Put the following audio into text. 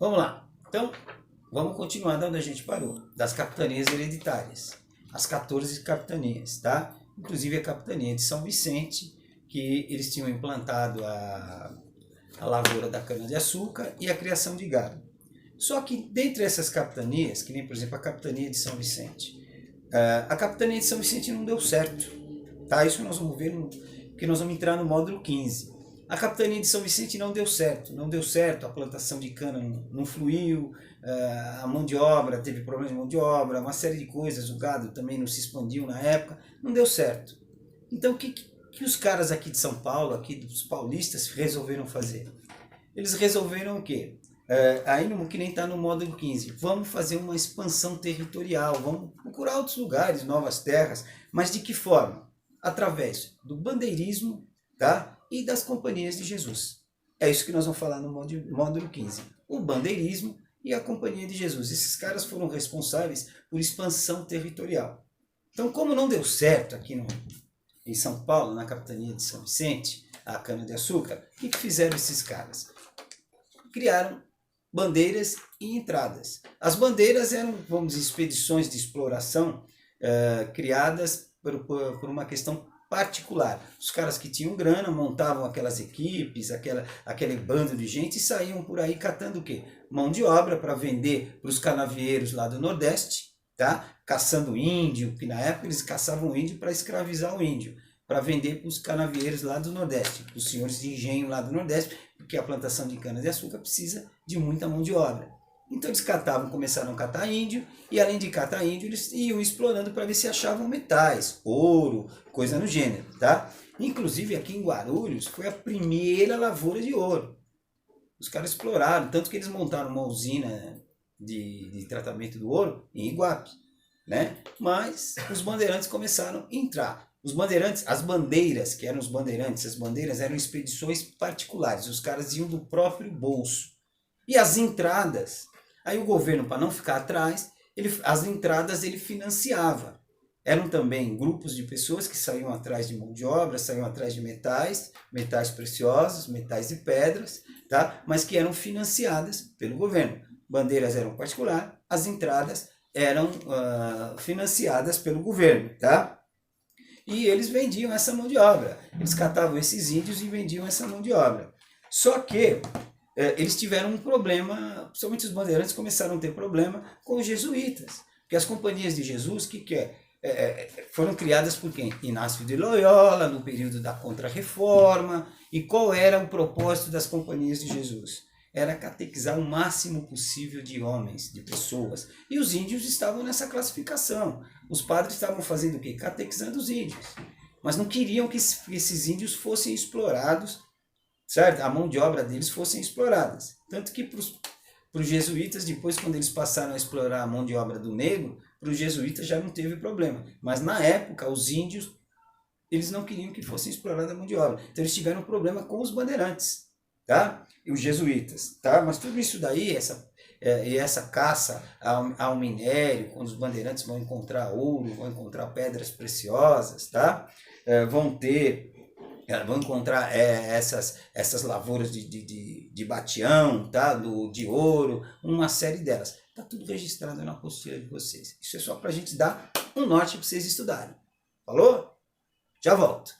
Vamos lá. Então, vamos continuar da onde a gente parou, das capitanias hereditárias. As 14 capitanias, tá? Inclusive a capitania de São Vicente, que eles tinham implantado a lavoura da cana-de-açúcar e a criação de gado. Só que dentre essas capitanias, que nem por exemplo a capitania de São Vicente, a capitania de São Vicente não deu certo, tá? Isso nós vamos ver, porque nós vamos entrar no módulo 15. A capitania de São Vicente não deu certo, a plantação de cana não fluiu, a mão de obra, teve problemas de mão de obra, uma série de coisas, o gado também não se expandiu na época, não deu certo. Então o que os caras aqui de São Paulo, aqui dos paulistas, resolveram fazer? Eles resolveram o quê? Aí que nem está no módulo 15, vamos fazer uma expansão territorial, vamos procurar outros lugares, novas terras, mas de que forma? Através do bandeirismo, tá? E das companhias de Jesus. É isso que nós vamos falar no módulo 15. O bandeirismo e a companhia de Jesus. Esses caras foram responsáveis por expansão territorial. Então, como não deu certo aqui em São Paulo, na capitania de São Vicente, a cana-de-açúcar, o que fizeram esses caras? Criaram bandeiras e entradas. As bandeiras eram, vamos dizer, expedições de exploração criadas por uma questão particular. Os caras que tinham grana montavam aquelas equipes, aquele bando de gente e saíam por aí catando o quê? Mão de obra para vender para os canavieiros lá do Nordeste, tá? Caçando índio, que na época eles caçavam índio para escravizar o índio, para vender para os canavieiros lá do Nordeste, para os senhores de engenho lá do Nordeste, porque a plantação de cana-de-açúcar precisa de muita mão de obra. Então eles começaram a catar índio, e além de catar índio, eles iam explorando para ver se achavam metais, ouro, coisa no gênero, tá? Inclusive aqui em Guarulhos foi a primeira lavoura de ouro. Os caras exploraram, tanto que eles montaram uma usina de tratamento do ouro em Iguape, né? Mas os bandeirantes começaram a entrar. Os bandeirantes, as bandeiras, que eram os bandeirantes, as bandeiras eram expedições particulares, os caras iam do próprio bolso. E as entradas, aí o governo, para não ficar atrás, as entradas ele financiava. Eram também grupos de pessoas que saíam atrás de mão de obra, saíam atrás de metais preciosos, metais e pedras, tá? Mas que eram financiadas pelo governo. Bandeiras eram particulares, as entradas eram financiadas pelo governo, tá? E eles vendiam essa mão de obra. Eles catavam esses índios e vendiam essa mão de obra. Só que eles tiveram um problema, principalmente os bandeirantes começaram a ter problema com os jesuítas. Porque as companhias de Jesus, foram criadas por quem? Inácio de Loyola, no período da Contra-Reforma. E qual era o propósito das companhias de Jesus? Era catequizar o máximo possível de homens, de pessoas. E os índios estavam nessa classificação. Os padres estavam fazendo o quê? Catequizando os índios. Mas não queriam que esses índios fossem explorados, certo? A mão de obra deles fossem exploradas. Tanto que para os jesuítas, depois quando eles passaram a explorar a mão de obra do negro, para os jesuítas já não teve problema. Mas na época, os índios, eles não queriam que fossem exploradas a mão de obra. Então eles tiveram problema com os bandeirantes, tá? E os jesuítas, tá? Mas tudo isso daí, essa caça ao minério, quando os bandeirantes vão encontrar ouro, vão encontrar pedras preciosas, tá? Vão encontrar essas lavouras de batião, tá? De ouro, uma série delas. Está tudo registrado na apostila de vocês. Isso é só para a gente dar um norte para vocês estudarem. Falou? Já volto.